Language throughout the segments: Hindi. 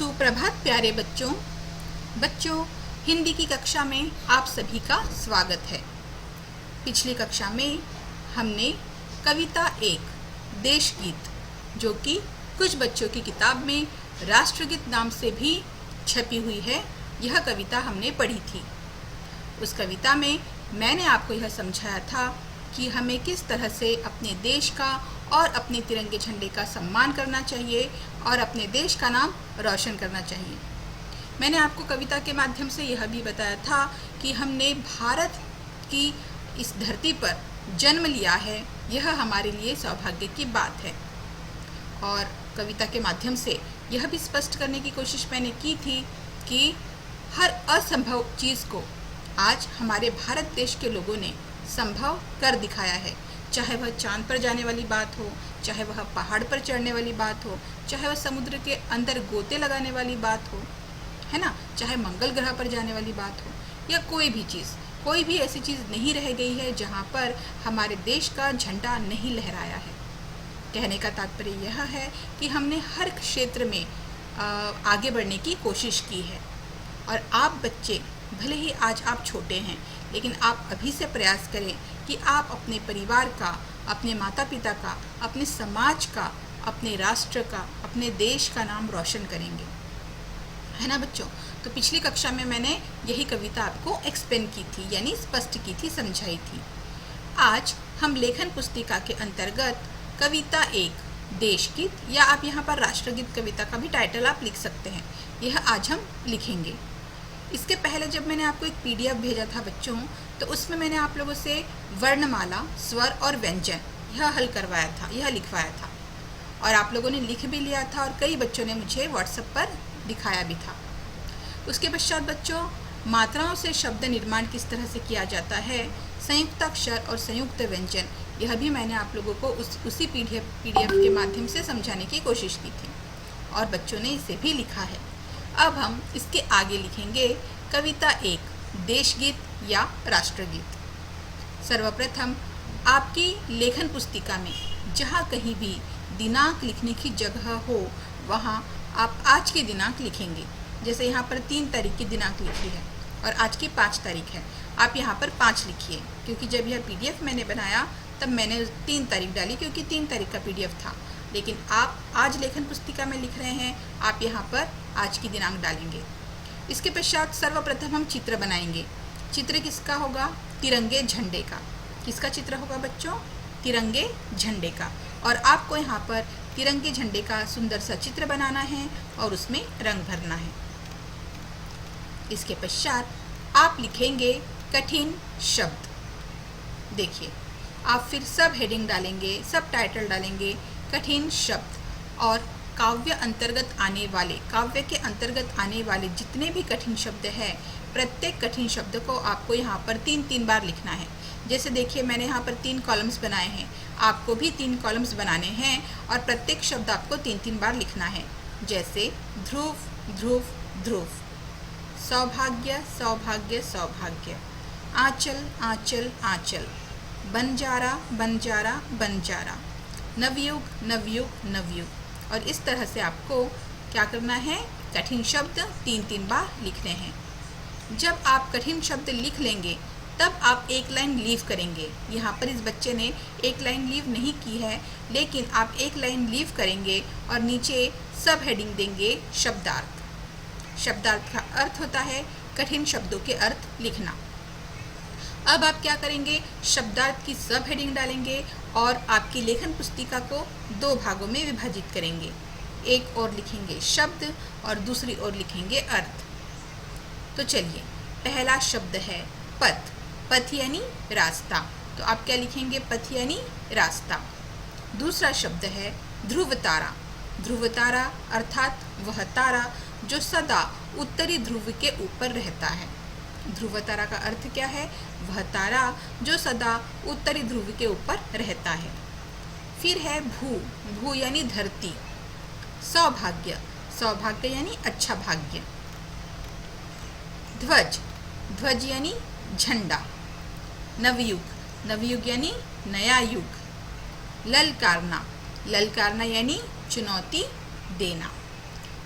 सुप्रभात प्यारे बच्चों, हिंदी की कक्षा में आप सभी का स्वागत है। पिछली कक्षा में हमने कविता एक देशगीत, जो कि कुछ बच्चों की किताब में राष्ट्रगीत नाम से भी छपी हुई है, यह कविता हमने पढ़ी थी। उस कविता में मैंने आपको यह समझाया था कि हमें किस तरह से अपने देश का और अपने तिरंगे झंडे का सम्मान करना चाहिए और अपने देश का नाम रोशन करना चाहिए। मैंने आपको कविता के माध्यम से यह भी बताया था कि हमने भारत की इस धरती पर जन्म लिया है, यह हमारे लिए सौभाग्य की बात है। और कविता के माध्यम से यह भी स्पष्ट करने की कोशिश मैंने की थी कि हर असंभव चीज़ को आज हमारे भारत देश के लोगों ने संभव कर दिखाया है। चाहे वह चांद पर जाने वाली बात हो, चाहे वह पहाड़ पर चढ़ने वाली बात हो, चाहे वह समुद्र के अंदर गोते लगाने वाली बात हो, है ना, चाहे मंगल ग्रह पर जाने वाली बात हो, या कोई भी ऐसी चीज़ नहीं रह गई है जहाँ पर हमारे देश का झंडा नहीं लहराया है। कहने का तात्पर्य यह है कि हमने हर क्षेत्र में आगे बढ़ने की कोशिश की है। और आप बच्चे, भले ही आज आप छोटे हैं, लेकिन आप अभी से प्रयास करें कि आप अपने परिवार का, अपने माता पिता का, अपने समाज का, अपने राष्ट्र का, अपने देश का नाम रोशन करेंगे, है ना बच्चों। तो पिछली कक्षा में मैंने यही कविता आपको एक्सप्लेन की थी, यानी स्पष्ट की थी, समझाई थी। आज हम लेखन पुस्तिका के अंतर्गत कविता एक देशगीत, या आप यहाँ पर राष्ट्रगीत कविता का भी टाइटल आप लिख सकते हैं, यह आज हम लिखेंगे। इसके पहले जब मैंने आपको एक PDF भेजा था बच्चों, तो उसमें मैंने आप लोगों से वर्णमाला, स्वर और व्यंजन यह हल करवाया था, यह लिखवाया था, और आप लोगों ने लिख भी लिया था और कई बच्चों ने मुझे WhatsApp पर दिखाया भी था। उसके पश्चात बच्चों, मात्राओं से शब्द निर्माण किस तरह से किया जाता है, संयुक्ताक्षर और संयुक्त व्यंजन, यह भी मैंने आप लोगों को उसी PDF के माध्यम से समझाने की कोशिश की थी, और बच्चों ने इसे भी लिखा है। अब हम इसके आगे लिखेंगे कविता एक देशगीत या राष्ट्रगीत। सर्वप्रथम आपकी लेखन पुस्तिका में जहाँ कहीं भी दिनांक लिखने की जगह हो, वहाँ आप आज की दिनांक लिखेंगे। जैसे यहाँ पर 3 तारीख की दिनांक लिखी है और आज की 5 तारीख है, आप यहाँ पर 5 लिखिए, क्योंकि जब यह PDF मैंने बनाया तब मैंने 3 तारीख डाली, क्योंकि 3 तारीख का PDF था। लेकिन आप आज लेखन पुस्तिका में लिख रहे हैं, आप यहाँ पर आज की दिनांक डालेंगे। इसके पश्चात सर्वप्रथम हम चित्र बनाएंगे। चित्र किसका होगा? तिरंगे झंडे का। किसका चित्र होगा बच्चों? तिरंगे झंडे का। और आपको यहाँ पर तिरंगे झंडे का सुंदर सा चित्र बनाना है और उसमें रंग भरना है। इसके पश्चात आप लिखेंगे कठिन शब्द। देखिए, आप फिर सब हेडिंग डालेंगे, सब टाइटल डालेंगे, कठिन शब्द, और काव्य के अंतर्गत आने वाले जितने भी कठिन शब्द हैं, प्रत्येक कठिन शब्द को आपको यहाँ पर 3-3 बार लिखना है। जैसे देखिए, मैंने यहाँ पर 3 कॉलम्स बनाए हैं, आपको भी 3 कॉलम्स बनाने हैं और प्रत्येक शब्द आपको 3-3 बार लिखना है। जैसे ध्रुव, ध्रुव, ध्रुव, सौभाग्य, सौभाग्य, सौभाग्य, आंचल, आंचल, आंचल, बंजारा, बंजारा, बंजारा, नवयुग, नवयुग, नवयुग। और इस तरह से आपको क्या करना है? कठिन शब्द 3-3 बार लिखने हैं। जब आप कठिन शब्द लिख लेंगे तब आप एक लाइन लीव करेंगे। यहाँ पर इस बच्चे ने एक लाइन लीव नहीं की है, लेकिन आप एक लाइन लीव करेंगे और नीचे सब हेडिंग देंगे शब्दार्थ। शब्दार्थ का अर्थ होता है कठिन शब्दों के अर्थ लिखना। अब आप क्या करेंगे? शब्दार्थ की सब हेडिंग डालेंगे और आपकी लेखन पुस्तिका को 2 भागों में विभाजित करेंगे। एक ओर लिखेंगे शब्द और दूसरी ओर लिखेंगे अर्थ। तो चलिए, पहला शब्द है पथ। पथ यानी रास्ता, तो आप क्या लिखेंगे? पथ यानी रास्ता। दूसरा शब्द है ध्रुव तारा। ध्रुव तारा अर्थात वह तारा जो सदा उत्तरी ध्रुव के ऊपर रहता है। ध्रुव तारा का अर्थ क्या है? वह तारा जो सदा उत्तरी ध्रुव के ऊपर रहता है। फिर है भू। भू यानी धरती। सौभाग्य। सौभाग्य यानी अच्छा भाग्य। ध्वज। ध्वज यानी झंडा। नवयुग। नवयुग यानी नया युग। ललकारना। ललकारना यानी चुनौती देना।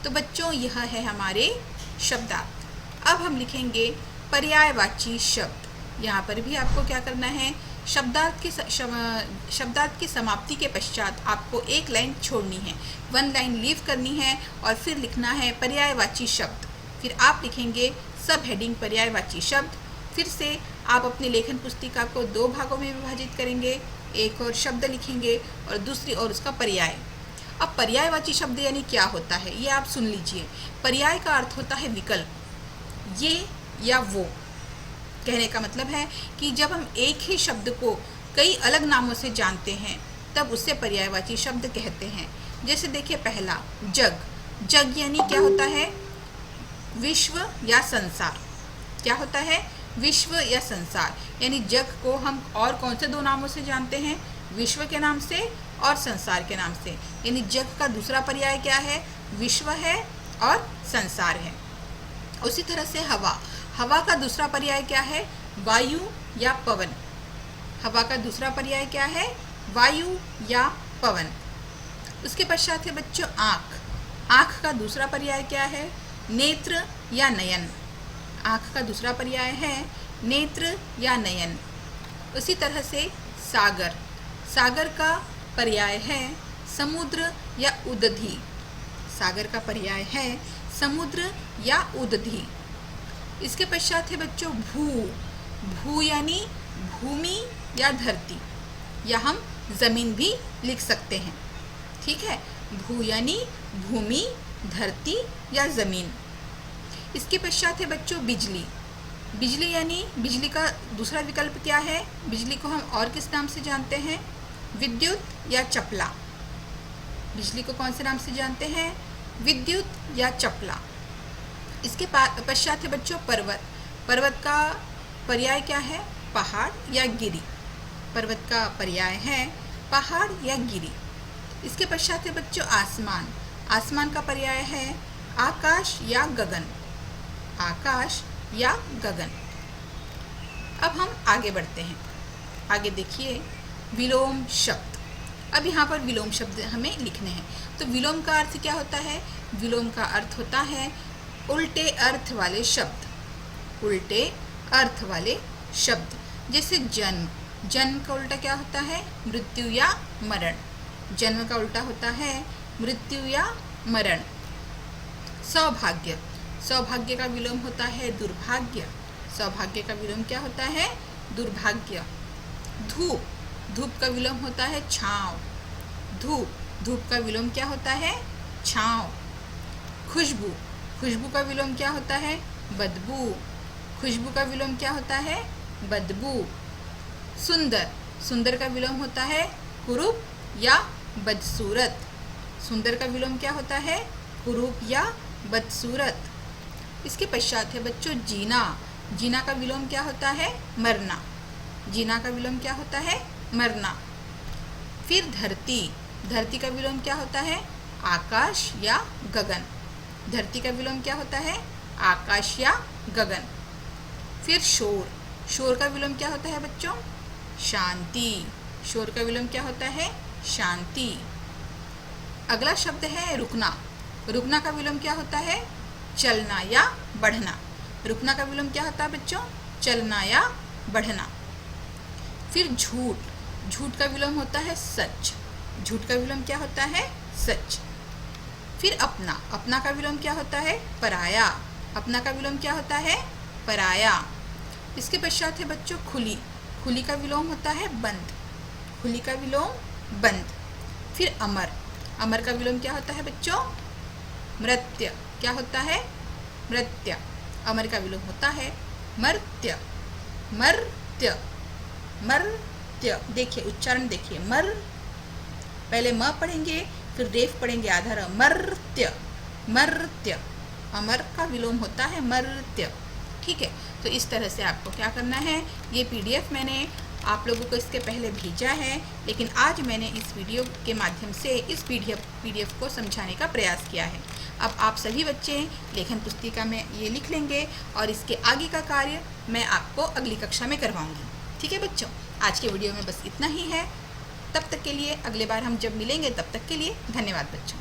तो बच्चों यह है हमारे शब्दार्थ। अब हम लिखेंगे पर्यायवाची शब्द। यहाँ पर भी आपको क्या करना है, शब्दार्थ की समाप्ति के पश्चात आपको एक लाइन छोड़नी है, 1 लाइन लीव करनी है और फिर लिखना है पर्यायवाची शब्द। फिर आप लिखेंगे सब हेडिंग पर्यायवाची शब्द। फिर से आप अपनी लेखन पुस्तिका को 2 भागों में विभाजित करेंगे, एक और शब्द लिखेंगे और दूसरी और उसका पर्याय। अब पर्यायवाची शब्द यानी क्या होता है ये आप सुन लीजिए। पर्याय का अर्थ होता है विकल्प, ये या वो। कहने का मतलब है कि जब हम एक ही शब्द को कई अलग नामों से जानते हैं तब उसे पर्यायवाची शब्द कहते हैं। जैसे देखिए पहला जग। जग यानी क्या होता है, विश्व या संसार। क्या होता है, विश्व या संसार। यानी जग को हम और कौन से 2 नामों से जानते हैं, विश्व के नाम से और संसार के नाम से। यानी जग का दूसरा पर्याय क्या है, विश्व है और संसार है। उसी तरह से हवा। हवा का दूसरा पर्याय क्या है, वायु या पवन। हवा का दूसरा पर्याय क्या है, वायु या पवन। उसके पश्चात है बच्चों आँख। आँख का दूसरा पर्याय क्या है, नेत्र या नयन। आँख का दूसरा पर्याय है नेत्र या नयन। उसी तरह से सागर। सागर का पर्याय है समुद्र या उदधि। सागर का पर्याय है समुद्र या उदधि। इसके पश्चात है बच्चों भू। भू यानी भूमि या धरती, या हम जमीन भी लिख सकते हैं। ठीक है, भू यानी भूमि, धरती या जमीन। इसके पश्चात है बच्चों बिजली। बिजली यानी बिजली का दूसरा विकल्प क्या है, बिजली को हम और किस नाम से जानते हैं, विद्युत या चपला। बिजली को कौन से नाम से जानते हैं, विद्युत या चपला। इसके पश्चात है बच्चों पर्वत। पर्वत का पर्याय क्या है, पहाड़ या गिरी। पर्वत का पर्याय है पहाड़ या गिरी। इसके पश्चात है बच्चों आसमान। आसमान का पर्याय है आकाश या गगन। आकाश या गगन। अब हम आगे बढ़ते हैं। आगे देखिए विलोम शब्द। अब यहाँ पर विलोम शब्द हमें लिखने हैं। तो विलोम का अर्थ क्या होता है, विलोम का अर्थ होता है उल्टे अर्थ वाले शब्द। उल्टे अर्थ वाले शब्द। जैसे जन्म। जन्म का उल्टा क्या होता है, मृत्यु या मरण। जन्म का उल्टा होता है मृत्यु या मरण। सौभाग्य। सौभाग्य का विलोम होता है दुर्भाग्य। सौभाग्य का विलोम क्या होता है, दुर्भाग्य। धूप। धूप का विलोम होता है छाँव। धूप। धूप का विलोम क्या होता है, छाँव। खुशबू। खुशबू का विलोम क्या होता है, बदबू। खुशबू का विलोम क्या होता है, बदबू। सुंदर। सुंदर का विलोम होता है कुरूप या बदसूरत। सुंदर का विलोम क्या होता है, कुरूप या बदसूरत। इसके पश्चात है बच्चों जीना। जीना का विलोम क्या होता है, मरना। जीना का विलोम क्या होता है, मरना। फिर धरती। धरती का विलोम क्या होता है, आकाश या गगन। धरती का विलोम क्या होता है, आकाश या गगन। फिर शोर। शोर का विलोम क्या होता है बच्चों, शांति। शोर का विलोम क्या होता है, शांति। अगला शब्द है रुकना। रुकना का विलोम क्या होता है, चलना या बढ़ना। रुकना का विलोम क्या होता है बच्चों, चलना या बढ़ना। फिर झूठ। झूठ का विलोम होता है सच। झूठ का विलोम क्या होता है, सच। फिर अपना। अपना का विलोम क्या होता है, पराया। अपना का विलोम क्या होता है, पराया। इसके पश्चात है बच्चों खुली। खुली का विलोम होता है बंद। खुली का विलोम बंद। फिर अमर। अमर का विलोम क्या होता है बच्चों, मृत्य। क्या होता है, मृत्य। अमर का विलोम होता है मर्त्य। मर्त्य। मर्त्य। देखिए उच्चारण देखिए, मर पहले म पढ़ेंगे फिर रेफ पढ़ेंगे आधा र, मर्त्य। मर्त्य। अमर का विलोम होता है मर्त्य। ठीक है, तो इस तरह से आपको क्या करना है, ये पीडीएफ मैंने आप लोगों को इसके पहले भेजा है, लेकिन आज मैंने इस वीडियो के माध्यम से इस पीडीएफ को समझाने का प्रयास किया है। अब आप सभी बच्चे लेखन पुस्तिका में ये लिख लेंगे और इसके आगे का कार्य मैं आपको अगली कक्षा में करवाऊंगी। ठीक है बच्चों, आज के वीडियो में बस इतना ही है। तब तक के लिए, अगले बार हम जब मिलेंगे तब तक के लिए धन्यवाद बच्चों।